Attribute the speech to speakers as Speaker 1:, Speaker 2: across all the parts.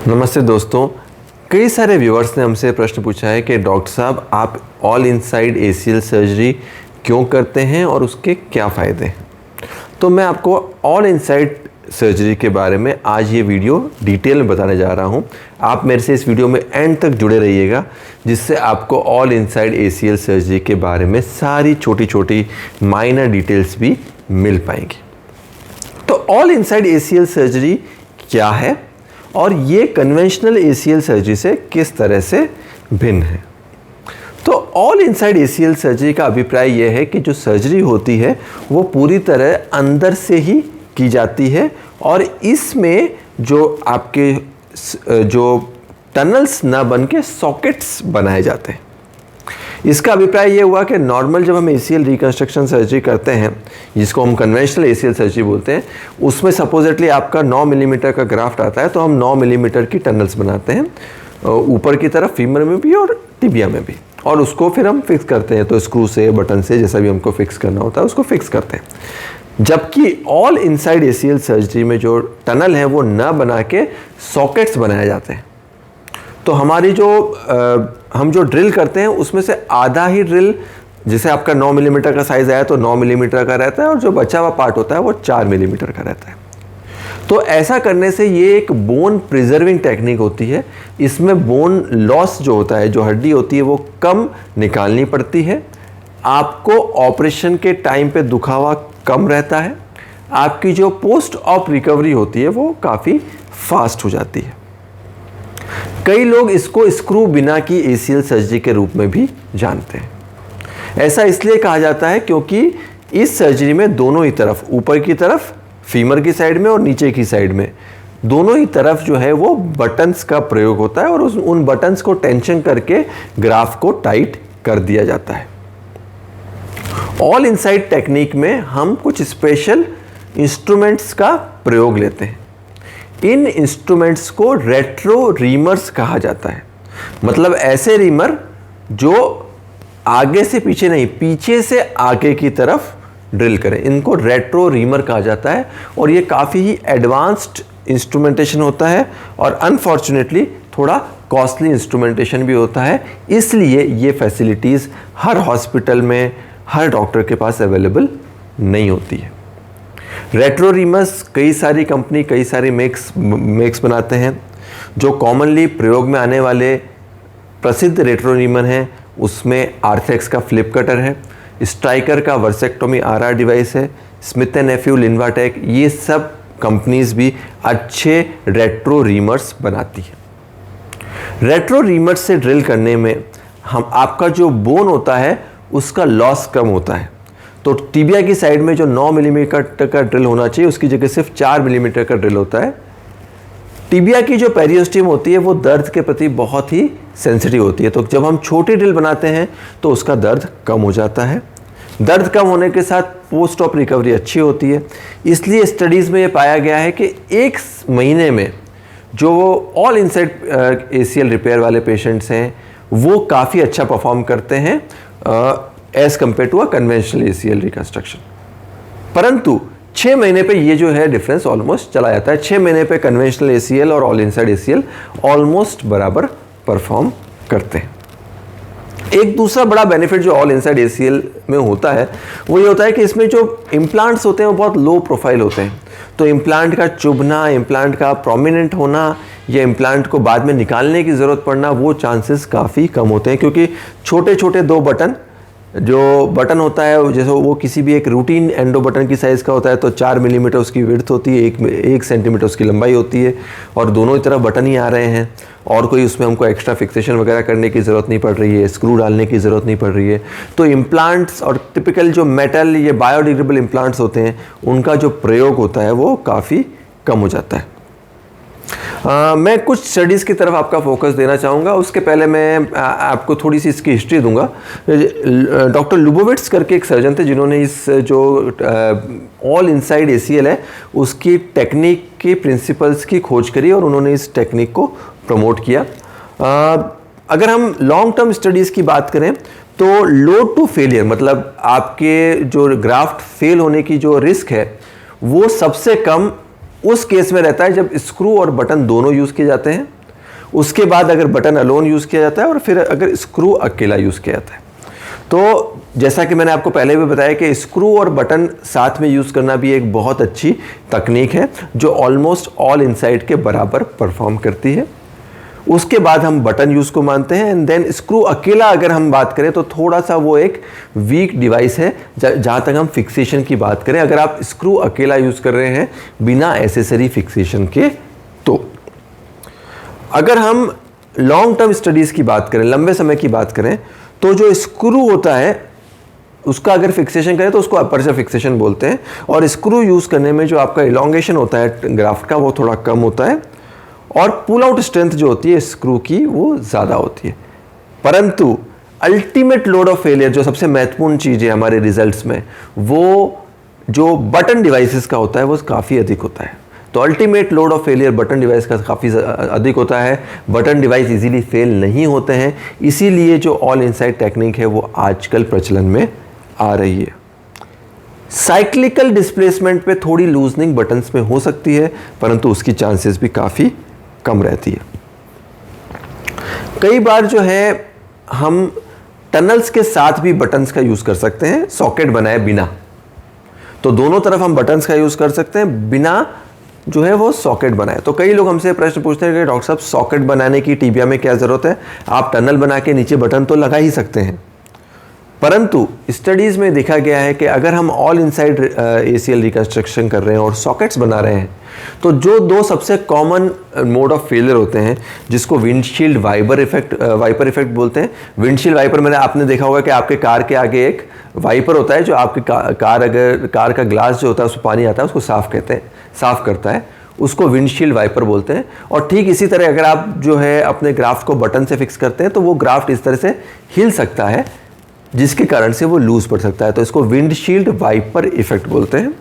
Speaker 1: नमस्ते दोस्तों। कई सारे व्यूअर्स ने हमसे प्रश्न पूछा है कि डॉक्टर साहब आप ऑल इनसाइड ACL सर्जरी क्यों करते हैं और उसके क्या फ़ायदे हैं। तो मैं आपको ऑल इनसाइड सर्जरी के बारे में आज ये वीडियो डिटेल में बताने जा रहा हूँ। आप मेरे से इस वीडियो में एंड तक जुड़े रहिएगा, जिससे आपको ऑल इनसाइड ACL सर्जरी के बारे में सारी छोटी छोटी माइनर डिटेल्स भी मिल पाएंगी। तो ऑल इनसाइड ACL सर्जरी क्या है और ये कन्वेंशनल ACL सर्जरी से किस तरह से भिन्न है। तो ऑल इनसाइड ACL सर्जरी का अभिप्राय यह है कि जो सर्जरी होती है वो पूरी तरह अंदर से ही की जाती है और इसमें जो आपके जो टनल्स ना बन के सॉकेट्स बनाए जाते हैं। इसका अभिप्राय ये हुआ कि नॉर्मल जब हम ACL रिकंस्ट्रक्शन सर्जरी करते हैं, जिसको हम कन्वेंशनल ACL सर्जरी बोलते हैं, उसमें सपोजिटली आपका 9 मिलीमीटर का ग्राफ्ट आता है, तो हम 9 मिलीमीटर की टनल्स बनाते हैं ऊपर की तरफ फीमर में भी और टिबिया में भी, और उसको फिर हम फिक्स करते हैं। तो स्क्रू से, बटन से, जैसा भी हमको फिक्स करना होता है उसको फिक्स करते हैं। जबकि ऑल इनसाइड ACL सर्जरी में जो टनल है वो न बना के सॉकेट्स बनाए जाते हैं। तो हमारी हम जो ड्रिल करते हैं उसमें से आधा ही ड्रिल, जैसे आपका 9 मिलीमीटर का साइज़ आया तो 9 मिलीमीटर का रहता है, और जो बचा हुआ पार्ट होता है वो 4 मिलीमीटर का रहता है। तो ऐसा करने से ये एक बोन प्रिजर्विंग टेक्निक होती है। इसमें बोन लॉस जो होता है, जो हड्डी होती है, वो कम निकालनी पड़ती है। आपको ऑपरेशन के टाइम पे दुखावा कम रहता है। आपकी जो पोस्ट ऑप रिकवरी होती है वो काफ़ी फास्ट हो जाती है। कई लोग इसको स्क्रू बिना की ACL सर्जरी के रूप में भी जानते हैं। ऐसा इसलिए कहा जाता है क्योंकि इस सर्जरी में दोनों ही तरफ, ऊपर की तरफ फीमर की साइड में और नीचे की साइड में, दोनों ही तरफ जो है वो बटन्स का प्रयोग होता है और उन बटन्स को टेंशन करके ग्राफ को टाइट कर दिया जाता है। ऑल इनसाइड टेक्निक में हम कुछ स्पेशल इंस्ट्रूमेंट्स का प्रयोग लेते हैं। इन इंस्ट्रूमेंट्स को रेट्रो रीमर्स कहा जाता है। मतलब ऐसे रीमर जो आगे से पीछे नहीं, पीछे से आगे की तरफ ड्रिल करें, इनको रेट्रो रीमर कहा जाता है। और ये काफ़ी ही एडवांस्ड इंस्ट्रूमेंटेशन होता है और अनफॉर्चुनेटली थोड़ा कॉस्टली इंस्ट्रूमेंटेशन भी होता है। इसलिए ये फैसिलिटीज़ हर हॉस्पिटल में, हर डॉक्टर के पास अवेलेबल नहीं होती है। रेट्रो रीमर्स कई सारी कंपनी, कई सारे मेक्स बनाते हैं। जो कॉमनली प्रयोग में आने वाले प्रसिद्ध रेट्रो रीमर हैं उसमें आर्थेक्स का फ्लिप कटर है, स्ट्राइकर का वर्सेक्टोमी RR डिवाइस है, स्मिथ एंड नेफ्यू, लिन्वाटेक, ये सब कंपनीज भी अच्छे रेट्रो रीमर्स बनाती हैं। रेट्रो रीमर्स से ड्रिल करने में आपका जो बोन होता है उसका लॉस कम होता है। तो टिबिया की साइड में जो 9 मिलीमीटर का ड्रिल होना चाहिए उसकी जगह सिर्फ 4 मिलीमीटर का ड्रिल होता है। टिबिया की जो पेरियोस्टियम होती है वो दर्द के प्रति बहुत ही सेंसिटिव होती है। तो जब हम छोटी ड्रिल बनाते हैं तो उसका दर्द कम हो जाता है। दर्द कम होने के साथ पोस्ट ऑप रिकवरी अच्छी होती है। इसलिए स्टडीज़ में ये पाया गया है कि 1 महीने में जो ऑल इनसाइड ACL रिपेयर वाले पेशेंट्स हैं वो काफ़ी अच्छा परफॉर्म करते हैं as compare to a conventional ACL reconstruction. परंतु 6 महीने पे ये जो है डिफरेंस ऑलमोस्ट चला जाता है। 6 महीने पे कन्वेंशनल ACL और ऑल इनसाइड ACL ऑलमोस्ट बराबर परफॉर्म करते हैं। एक दूसरा बड़ा बेनिफिट जो ऑल इनसाइड ACL में होता है वो ये होता है कि इसमें जो इम्प्लांट्स होते हैं वो बहुत लो प्रोफाइल होते हैं। तो इम्प्लांट का चुभना, इम्प्लांट का प्रोमिनेंट होना या इम्प्लांट को बाद में निकालने की ज़रूरत पड़ना, वो चांसेस काफ़ी कम होते हैं, क्योंकि छोटे छोटे 2 बटन जो बटन होता है, जैसे वो किसी भी एक रूटीन एंडो बटन की साइज़ का होता है, तो 4 मिलीमीटर उसकी विड्थ होती है, 1 सेंटीमीटर उसकी लंबाई होती है, और दोनों ही तरफ बटन ही आ रहे हैं, और कोई उसमें हमको एक्स्ट्रा फिक्सेशन वगैरह करने की ज़रूरत नहीं पड़ रही है, स्क्रू डालने की ज़रूरत नहीं पड़ रही है। तो इम्प्लांट्स और टिपिकल जो मेटल या बायोडिग्रेडेबल इम्प्लांट्स होते हैं उनका जो प्रयोग होता है वो काफ़ी कम हो जाता है। मैं कुछ स्टडीज़ की तरफ आपका फोकस देना चाहूँगा। उसके पहले मैं आपको थोड़ी सी इसकी हिस्ट्री दूंगा। डॉक्टर लुबोविट्स करके एक सर्जन थे जिन्होंने इस जो ऑल इनसाइड ACL है उसकी टेक्निक की प्रिंसिपल्स की खोज करी और उन्होंने इस टेक्निक को प्रमोट किया। अगर हम लॉन्ग टर्म स्टडीज़ की बात करें तो लोड टू फेलियर, मतलब आपके जो ग्राफ्ट फेल होने की जो रिस्क है वो सबसे कम उस केस में रहता है जब स्क्रू और बटन दोनों यूज़ किए जाते हैं, उसके बाद अगर बटन अलोन यूज़ किया जाता है और फिर अगर स्क्रू अकेला यूज़ किया जाता है। तो जैसा कि मैंने आपको पहले भी बताया कि स्क्रू और बटन साथ में यूज़ करना भी एक बहुत अच्छी तकनीक है जो ऑलमोस्ट ऑल इनसाइड के बराबर परफॉर्म करती है। उसके बाद हम बटन यूज़ को मानते हैं एंड देन स्क्रू अकेला अगर हम बात करें तो थोड़ा सा वो एक वीक डिवाइस है जहाँ तक हम फिक्सेशन की बात करें, अगर आप स्क्रू अकेला यूज़ कर रहे हैं बिना एसेसरी फिक्सेशन के। तो अगर हम लॉन्ग टर्म स्टडीज़ की बात करें, लंबे समय की बात करें, तो जो स्क्रू होता है उसका अगर फिक्सेशन करें तो उसको अपर्चर फिक्सेशन बोलते हैं, और स्क्रू यूज़ करने में जो आपका इलॉन्गेशन होता है ग्राफ्ट का वो थोड़ा कम होता है, और पुल आउट स्ट्रेंथ जो होती है स्क्रू की वो ज़्यादा होती है। परंतु अल्टीमेट लोड ऑफ फेलियर जो सबसे महत्वपूर्ण चीज़ है हमारे रिजल्ट्स में, वो जो बटन डिवाइसेस का होता है वो काफ़ी अधिक होता है। तो ultimate load of failure button device का काफ़ी अधिक होता है। बटन डिवाइस इजीली फेल नहीं होते हैं, इसीलिए जो ऑल इनसाइड टेक्निक है वो आजकल प्रचलन में आ रही है। साइक्लिकल डिस्प्लेसमेंट पे थोड़ी लूजनिंग बटन्स में हो सकती है, परंतु उसकी चांसेस भी काफ़ी कम रहती है। कई बार जो है हम टनल्स के साथ भी बटन्स का यूज़ कर सकते हैं, सॉकेट बनाए बिना। तो दोनों तरफ हम बटन्स का यूज़ कर सकते हैं बिना जो है वो सॉकेट बनाए। तो कई लोग हमसे प्रश्न पूछते हैं कि डॉक्टर साहब सॉकेट बनाने की टीबिया में क्या ज़रूरत है, आप टनल बना के नीचे बटन तो लगा ही सकते हैं। परंतु स्टडीज़ में देखा गया है कि अगर हम ऑल इनसाइड ACL रिकंस्ट्रक्शन कर रहे हैं और सॉकेट्स बना रहे हैं, तो जो दो सबसे कॉमन मोड ऑफ फेलियर होते हैं जिसको विंडशील्ड वाइपर इफेक्ट बोलते हैं। विंडशील्ड वाइपर आपने देखा होगा कि आपके कार के आगे एक वाइपर होता है जो आपके कार का ग्लास जो होता है उसमें पानी आता है उसको साफ करता है, उसको विंडशील्ड वाइपर बोलते हैं। और ठीक इसी तरह अगर आप जो है अपने ग्राफ्ट को बटन से फिक्स करते हैं तो वो ग्राफ्ट इस तरह से हिल सकता है जिसके कारण से वो लूज पड़ सकता है, तो इसको विंडशील्ड वाइपर इफेक्ट बोलते हैं।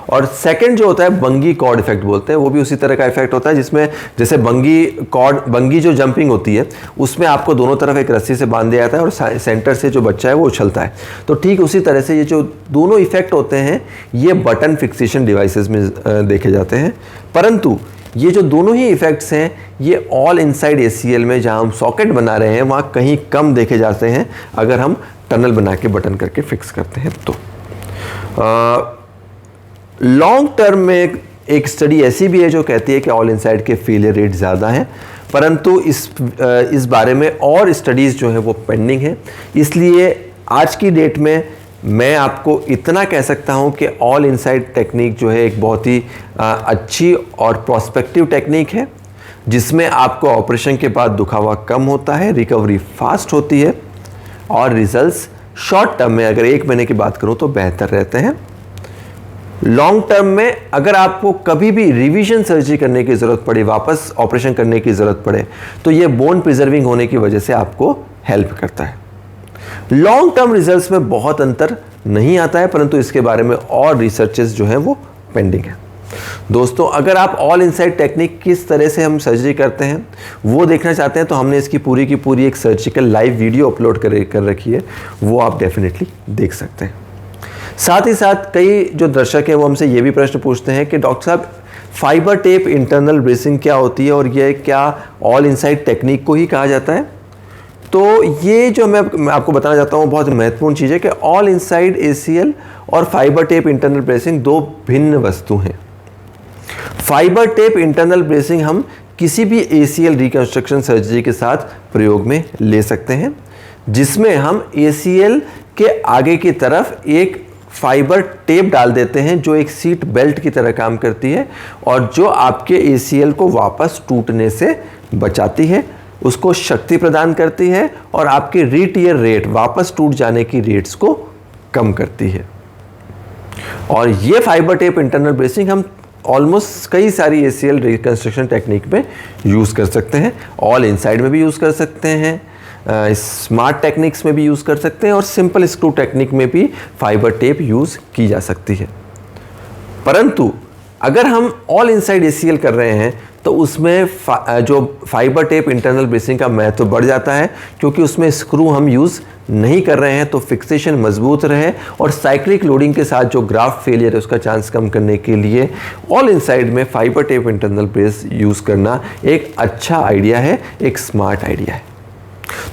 Speaker 1: और सेकंड जो होता है बंगी कॉर्ड इफेक्ट बोलते हैं, वो भी उसी तरह का इफेक्ट होता है जिसमें जैसे बंगी जो जंपिंग होती है उसमें आपको दोनों तरफ एक रस्सी से बांध दिया जाता है और सेंटर से जो बच्चा है वो उछलता है। तो ठीक उसी तरह से ये जो दोनों इफेक्ट होते हैं ये बटन फिक्सेशन डिवाइसेस में देखे जाते हैं। परंतु ये जो दोनों ही इफेक्ट्स हैं ये ऑल इनसाइड ACL में जहाँ हम सॉकेट बना रहे हैं वहाँ कहीं कम देखे जाते हैं अगर हम टनल बना के बटन करके फिक्स करते हैं। तो लॉन्ग टर्म में एक स्टडी ऐसी भी है जो कहती है कि ऑल इनसाइड के फेलियर रेट ज़्यादा हैं, परंतु इस बारे में और स्टडीज़ जो है वो पेंडिंग है। इसलिए आज की डेट में मैं आपको इतना कह सकता हूं कि ऑल इनसाइड टेक्निक जो है एक बहुत ही अच्छी और प्रोस्पेक्टिव टेक्निक है जिसमें आपको ऑपरेशन के बाद दुखावा कम होता है, रिकवरी फास्ट होती है और रिजल्ट्स शॉर्ट टर्म में अगर 1 महीने की बात करूं तो बेहतर रहते हैं। लॉन्ग टर्म में अगर आपको कभी भी रिवीजन सर्जरी करने की ज़रूरत पड़े, वापस ऑपरेशन करने की ज़रूरत पड़े, तो ये बोन प्रिजर्विंग होने की वजह से आपको हेल्प करता है। लॉन्ग टर्म रिजल्ट्स में बहुत अंतर नहीं आता है, परंतु इसके बारे में और रिसर्चेस जो है वो पेंडिंग है। दोस्तों अगर आप ऑल इनसाइड टेक्निक किस तरह से हम सर्जरी करते हैं वो देखना चाहते हैं तो हमने इसकी पूरी की पूरी एक सर्जिकल लाइव वीडियो अपलोड कर रखी है, वो आप डेफिनेटली देख सकते हैं। साथ ही साथ कई जो दर्शक हैं वो हमसे ये भी प्रश्न पूछते हैं कि डॉक्टर साहब फाइबर टेप इंटरनल ब्रेसिंग क्या होती है और ये क्या ऑल इनसाइड टेक्निक को ही कहा जाता है। तो ये जो मैं आपको बताना चाहता हूँ बहुत महत्वपूर्ण चीज़ है कि ऑल इनसाइड ACL और फाइबर टेप इंटरनल ब्रेसिंग दो भिन्न वस्तु हैं। फाइबर टेप इंटरनल ब्रेसिंग हम किसी भी ACL रिकंस्ट्रक्शन सर्जरी के साथ प्रयोग में ले सकते हैं, जिसमें हम ACL के आगे की तरफ एक फाइबर टेप डाल देते हैं जो एक सीट बेल्ट की तरह काम करती है और जो आपके ACL को वापस टूटने से बचाती है, उसको शक्ति प्रदान करती है और आपके रीटियर रेट, वापस टूट जाने की रेट्स को कम करती है। और ये फाइबर टेप इंटरनल ब्रेसिंग हम ऑलमोस्ट कई सारी ACL रिकंस्ट्रक्शन टेक्निक में यूज़ कर सकते हैं। ऑल इनसाइड में भी यूज़ कर सकते हैं, स्मार्ट टेक्निक्स में भी यूज़ कर सकते हैं और सिंपल स्क्रू टेक्निक में भी फाइबर टेप यूज़ की जा सकती है। परंतु अगर हम ऑल इनसाइड ACL कर रहे हैं तो उसमें जो फाइबर टेप इंटरनल ब्रेसिंग का महत्व बढ़ जाता है, क्योंकि उसमें स्क्रू हम यूज़ नहीं कर रहे हैं, तो फिक्सेशन मजबूत रहे और साइक्लिक लोडिंग के साथ जो ग्राफ्ट फेलियर है उसका चांस कम करने के लिए ऑल इनसाइड में fibre tape internal brace use करना एक अच्छा आइडिया है, एक स्मार्ट आइडिया है।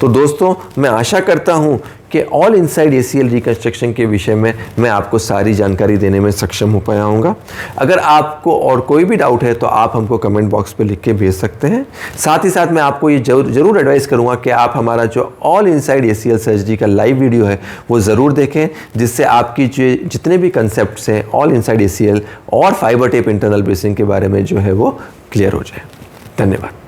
Speaker 1: तो दोस्तों, मैं आशा करता हूं कि ऑल इनसाइड ACL रिकंस्ट्रक्शन के विषय में मैं आपको सारी जानकारी देने में सक्षम हो पाया हूँगा। अगर आपको और कोई भी डाउट है तो आप हमको कमेंट बॉक्स पे लिख के भेज सकते हैं। साथ ही साथ मैं आपको ये जरूर एडवाइस करूँगा कि आप हमारा जो ऑल इनसाइड ACL सर्जरी का लाइव वीडियो है वो ज़रूर देखें, जिससे आपकी जो जितने भी कंसेप्ट हैं ऑल इनसाइड ACL और फाइबर टेप इंटरनल ब्रेसिंग के बारे में जो है वो क्लियर हो जाए। धन्यवाद।